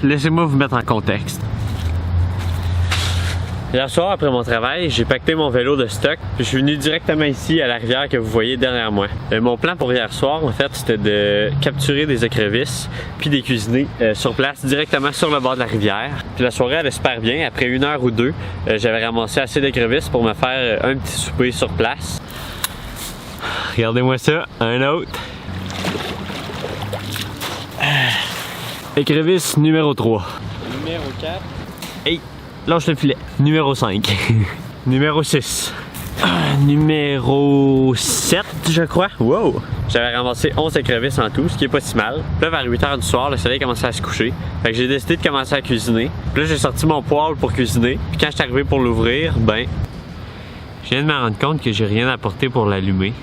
laissez-moi vous mettre en contexte. Hier soir, après mon travail, j'ai pacté mon vélo de stock, puis je suis venu directement ici à la rivière que vous voyez derrière moi. Mon plan pour hier soir, en fait, c'était de capturer des écrevisses, puis des cuisiner sur place, directement sur le bord de la rivière. Puis la soirée allait super bien. Après 1 heure ou 2, j'avais ramassé assez d'écrevisses pour me faire un petit souper sur place. Regardez-moi ça, un autre. Écrevisse numéro 3. Numéro 4. Hey! Lâche le filet. Numéro 5. Numéro 6. Numéro 7, je crois. Wow! J'avais ramassé 11 écrevisses en tout, ce qui est pas si mal. Puis là, vers 8 h du soir, le soleil commençait à se coucher. Fait que j'ai décidé de commencer à cuisiner. Puis là, j'ai sorti mon poêle pour cuisiner. Puis quand je suis arrivé pour l'ouvrir, ben, je viens de me rendre compte que j'ai rien apporté pour l'allumer.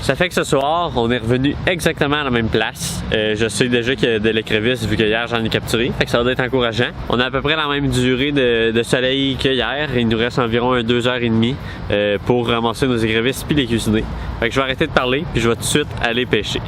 Ça fait que ce soir, on est revenu exactement à la même place. Je sais déjà qu'il y a de l'écrevisse vu que hier j'en ai capturé. Fait que ça va être encourageant. On a à peu près la même durée de soleil que hier. Il nous reste environ 2h30 pour ramasser nos écrevisses puis les cuisiner. Fait que je vais arrêter de parler puis je vais tout de suite aller pêcher.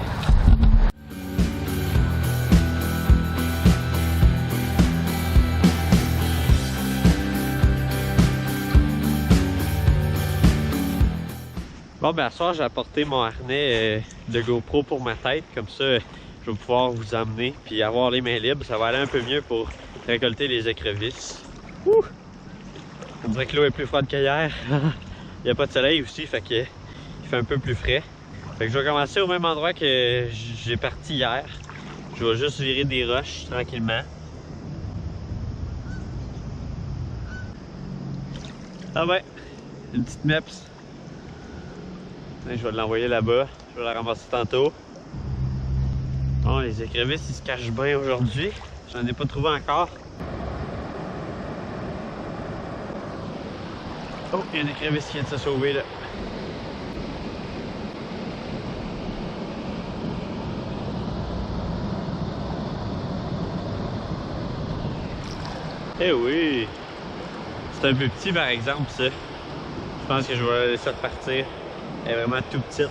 Bon, ben à soir, j'ai apporté mon harnais de GoPro pour ma tête. Comme ça, je vais pouvoir vous emmener puis avoir les mains libres. Ça va aller un peu mieux pour récolter les écrevisses. Ouh! On dirait que l'eau est plus froide qu'hier. Il n'y a pas de soleil aussi, fait qu'il fait un peu plus frais. Fait que je vais commencer au même endroit que j'ai parti hier. Je vais juste virer des roches tranquillement. Ah ouais, une petite meps. Je vais l'envoyer là-bas, je vais la ramasser tantôt. Bon, les écrevisses, ils se cachent bien aujourd'hui. J'en ai pas trouvé encore. Oh, il y a une écrevisse qui vient de se sauver là. Eh oui! C'est un peu petit par exemple ça. Je pense que je vais la laisser repartir. Elle est vraiment tout petite.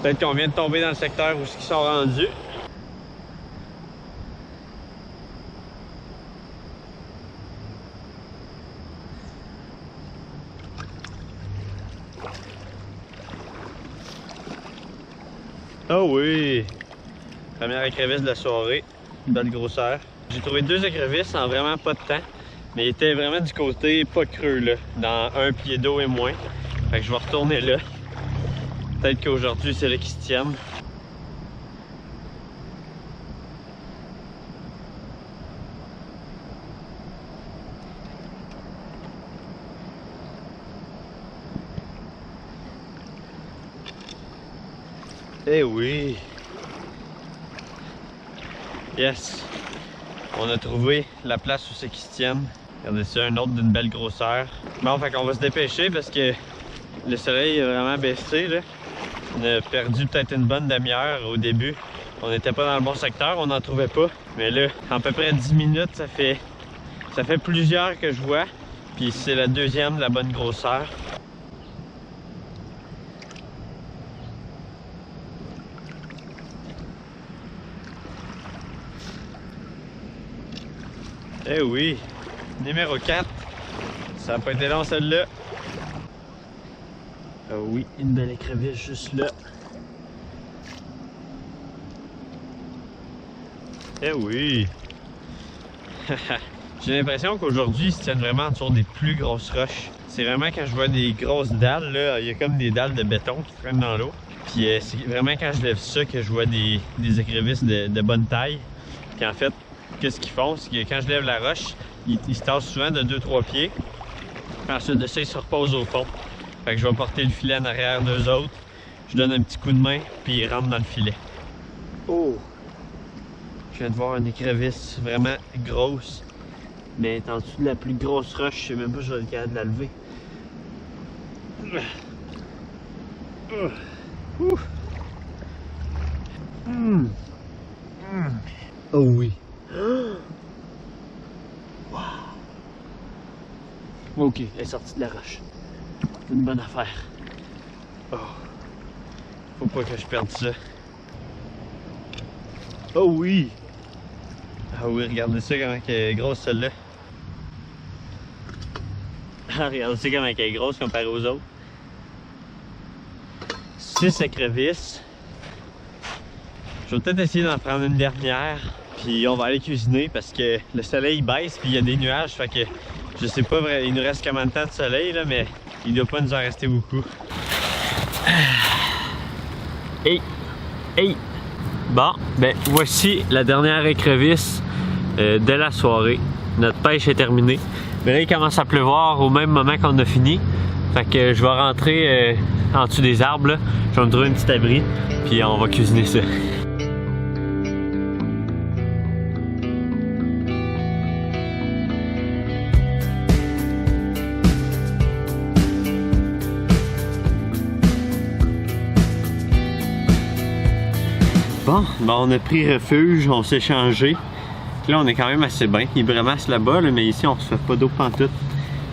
Peut-être qu'on vient de tomber dans le secteur où ils sont rendus. Oh oui! Première écrevisse de la soirée. Une belle grosseur. J'ai trouvé 2 écrevisses en vraiment pas de temps. Mais ils étaient vraiment du côté pas creux là. Dans 1 pied d'eau et moins. Fait que je vais retourner là. Peut-être qu'aujourd'hui c'est là qu'ils se tiennent. Eh oui! Yes! On a trouvé la place où c'est qu'ils se tiennent. Regardez ça, un autre d'une belle grosseur. Bon, fait qu'on va se dépêcher parce que le soleil a vraiment baissé là. On a perdu peut-être une bonne demi-heure au début. On n'était pas dans le bon secteur, on n'en trouvait pas. Mais là, en à peu près 10 minutes, ça fait plusieurs que je vois. Puis c'est la deuxième de la bonne grosseur. Eh oui! Numéro 4. Ça n'a pas été long celle-là. Ah oui, une belle écrevisse juste là. Eh oui! J'ai l'impression qu'aujourd'hui, ils se tiennent vraiment sur des plus grosses roches. C'est vraiment quand je vois des grosses dalles, là, il y a comme des dalles de béton qui traînent dans l'eau. Puis c'est vraiment quand je lève ça que je vois des écrevisses de bonne taille. Puis en fait, qu'est-ce qu'ils font? C'est que quand je lève la roche, ils se tassent souvent de 2-3 pieds. Ensuite de ça, ils se reposent au fond. Fait que je vais porter le filet en arrière d'eux autres. Je donne un petit coup de main, puis ils rentrent dans le filet. Oh! Je viens de voir une écrevisse vraiment grosse. Mais elle est en dessous de la plus grosse roche. Je sais même pas si je vais être capable de la lever. Oh oui! Wow. Ok, elle est sortie de la roche. C'est une bonne affaire. Oh. Faut pas que je perde ça. Oh oui! Ah oui, regardez ça comment elle est grosse celle-là. Regardez ça comment elle est grosse comparée aux autres. 6 écrevisses. Je vais peut-être essayer d'en prendre une dernière. Puis on va aller cuisiner parce que le soleil baisse puis il y a des nuages. Fait que je sais pas, il nous reste combien de temps de soleil là, mais il doit pas nous en rester beaucoup. Hey! Hey! Bon, ben voici la dernière écrevisse de la soirée. Notre pêche est terminée. Mais là, il commence à pleuvoir au même moment qu'on a fini. Fait que je vais rentrer en dessous des arbres. Là. Je vais me trouver un petit abri. Puis on va cuisiner ça. Bon, ben on a pris refuge, on s'est changé. Là, on est quand même assez bien. Il bramasse là-bas, là, mais ici, on ne se fait pas d'eau pantoute.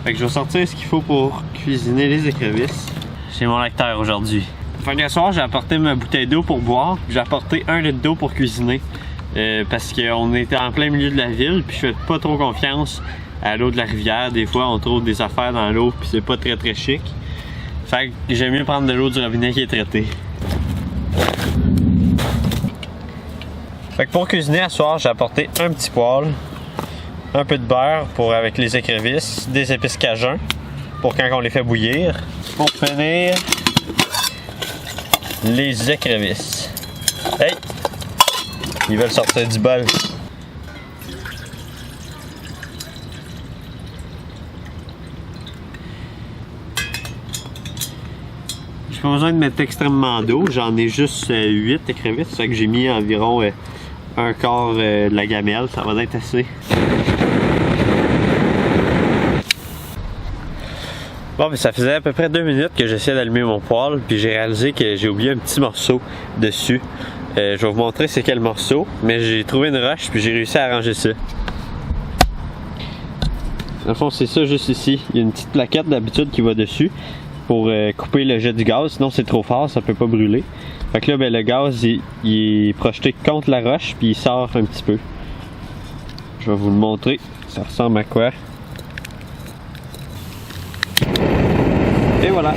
Fait que je vais sortir ce qu'il faut pour cuisiner les écrevisses. C'est mon lecteur aujourd'hui. Fin de soir, j'ai apporté ma bouteille d'eau pour boire. J'ai apporté 1 litre d'eau pour cuisiner. Parce qu'on était en plein milieu de la ville, puis je fais pas trop confiance à l'eau de la rivière. Des fois, on trouve des affaires dans l'eau, puis c'est pas très chic. Fait que j'aime mieux prendre de l'eau du robinet qui est traitée. Fait que pour cuisiner à soir, j'ai apporté un petit poêle, un peu de beurre pour avec les écrevisses, des épices cajun pour quand on les fait bouillir. Pour finir, les écrevisses. Hey! Ils veulent sortir du bol. J'ai pas besoin de mettre extrêmement d'eau, j'en ai juste 8 écrevisses, fait que j'ai mis environ un quart de la gamelle, ça va être assez. Bon, mais ça faisait à peu près 2 minutes que j'essayais d'allumer mon poêle, puis j'ai réalisé que j'ai oublié un petit morceau dessus. Je vais vous montrer c'est quel morceau, mais j'ai trouvé une roche, puis j'ai réussi à arranger ça. Dans le fond, c'est ça juste ici. Il y a une petite plaquette d'habitude qui va dessus pour couper le jet du gaz, sinon c'est trop fort, ça peut pas brûler. Fait que là, ben, le gaz il est projeté contre la roche, puis il sort un petit peu. Je vais vous le montrer, ça ressemble à quoi. Et voilà!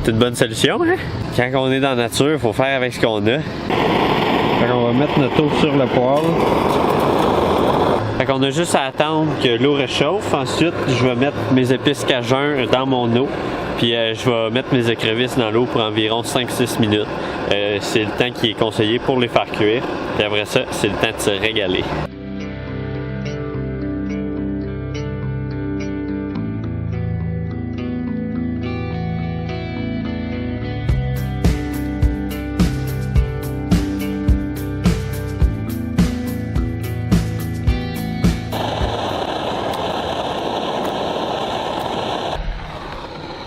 C'est une bonne solution, hein? Quand on est dans la nature, il faut faire avec ce qu'on a. Fait qu'on va mettre notre eau sur le poêle. Fait qu'on a juste à attendre que l'eau réchauffe. Ensuite, je vais mettre mes épices cajun dans mon eau. Puis je vais mettre mes écrevisses dans l'eau pour environ 5-6 minutes. C'est le temps qui est conseillé pour les faire cuire. Puis après ça, c'est le temps de se régaler.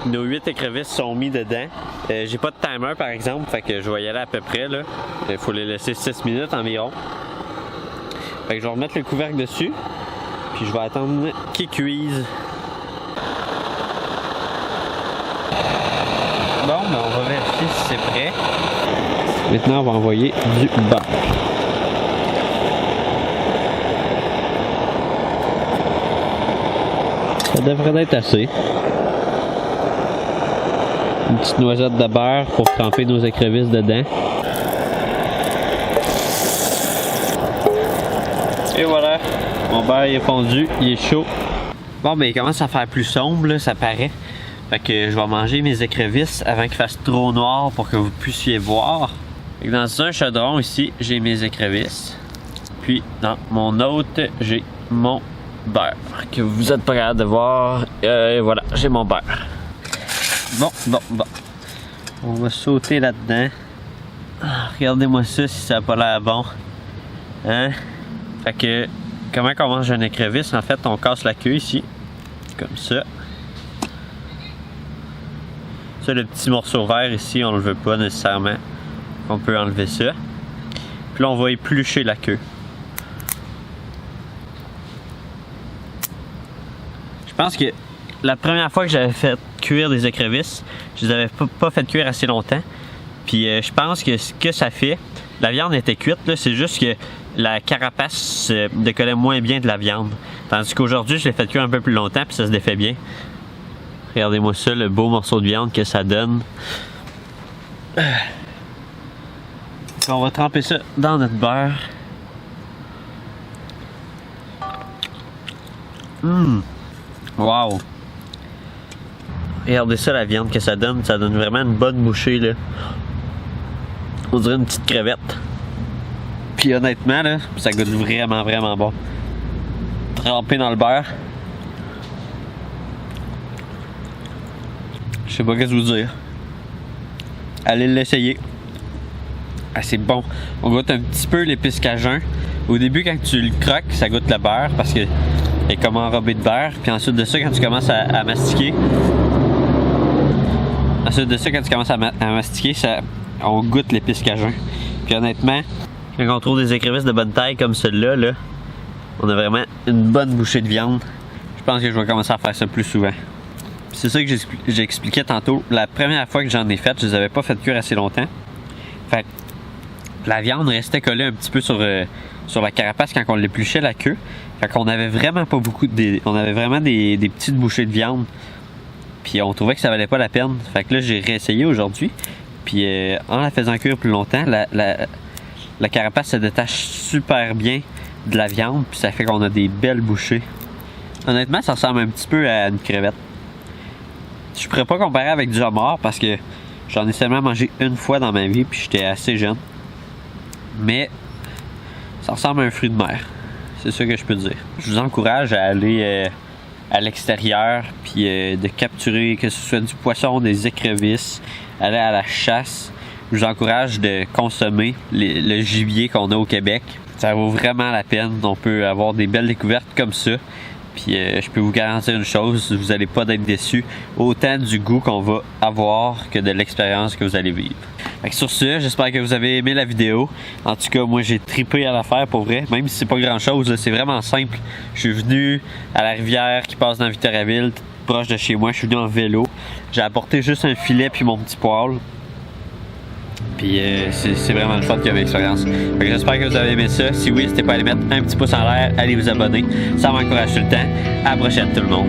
Nos 8 écrevisses sont mis dedans. J'ai pas de timer par exemple, fait que je vais y aller à peu près là. Il faut les laisser 6 minutes environ. Fait que je vais remettre le couvercle dessus. Puis je vais attendre qu'ils cuisent. Bon, ben on va vérifier si c'est prêt. Maintenant on va envoyer du beurre. Ça devrait être assez. Une petite noisette de beurre pour tremper nos écrevisses dedans. Et voilà, mon beurre est fondu, il est chaud. Bon, ben il commence à faire plus sombre, là, ça paraît. Fait que je vais manger mes écrevisses avant qu'il fasse trop noir pour que vous puissiez voir. Fait que dans un chaudron ici, j'ai mes écrevisses. Puis dans mon autre, j'ai mon beurre que vous êtes pas capable de voir. Et voilà, j'ai mon beurre. Bon. On va sauter là-dedans. Regardez-moi ça si ça n'a pas l'air bon. Hein? Fait que, comment on mange une écrevisse? En fait, on casse la queue ici. Comme ça. Ça, le petit morceau vert ici, on le veut pas nécessairement. On peut enlever ça. Puis là, on va éplucher la queue. Je pense que la première fois que j'avais fait cuire des écrevisses, je les avais pas fait cuire assez longtemps. Puis je pense que ce que ça fait, La viande était cuite, c'est juste que la carapace se décollait moins bien de la viande. Tandis qu'aujourd'hui, je l'ai fait cuire un peu plus longtemps puis ça se défait bien. Regardez-moi ça, le beau morceau de viande que ça donne. On va tremper ça dans notre beurre. Wow! Regardez ça, la viande que ça donne vraiment une bonne bouchée là. On dirait une petite crevette. Puis honnêtement là, ça goûte vraiment bon. Trempé dans le beurre. Je sais pas qu'est-ce que vous dire. Allez l'essayer. Ah, c'est bon. On goûte un petit peu l'épice cajun. Au début, quand tu le croques, ça goûte le beurre parce que est comme enrobé de beurre. Puis ensuite de ça, quand tu commences à mastiquer, on goûte l'épice cajun. Puis honnêtement, quand on trouve des écrevisses de bonne taille comme celle-là, là, on a vraiment une bonne bouchée de viande. Je pense que je vais commencer à faire ça plus souvent. C'est ça que j'expliquais tantôt. La première fois que j'en ai fait, je les avais pas fait cuire assez longtemps. Fait la viande restait collée un petit peu sur la carapace quand on l'épluchait la queue. Fait qu'on avait vraiment pas beaucoup on avait vraiment des petites bouchées de viande. Puis on trouvait que ça valait pas la peine. Fait que là, j'ai réessayé aujourd'hui. Puis en la faisant cuire plus longtemps, la carapace se détache super bien de la viande. Puis ça fait qu'on a des belles bouchées. Honnêtement, ça ressemble un petit peu à une crevette. Je pourrais pas comparer avec du homard parce que j'en ai seulement mangé une fois dans ma vie. Puis j'étais assez jeune. Mais ça ressemble à un fruit de mer. C'est ça que je peux dire. Je vous encourage à aller à l'extérieur puis de capturer que ce soit du poisson, des écrevisses, aller à la chasse. Je vous encourage de consommer le gibier qu'on a au Québec. Ça vaut vraiment la peine. On peut avoir des belles découvertes comme ça. Puis je peux vous garantir une chose, vous n'allez pas être déçus, autant du goût qu'on va avoir que de l'expérience que vous allez vivre. Fait que sur ce, j'espère que vous avez aimé la vidéo. En tout cas, moi j'ai trippé à la faire pour vrai, même si c'est pas grand chose, c'est vraiment simple. Je suis venu à la rivière qui passe dans Victoriaville, proche de chez moi, je suis venu en vélo. J'ai apporté juste un filet puis mon petit poêle. Puis c'est vraiment le fun qu'il y avait l'expérience. J'espère que vous avez aimé ça. Si oui, n'hésitez pas à aller mettre un petit pouce en l'air, allez vous abonner. Ça m'encourage tout le temps. À la prochaine tout le monde.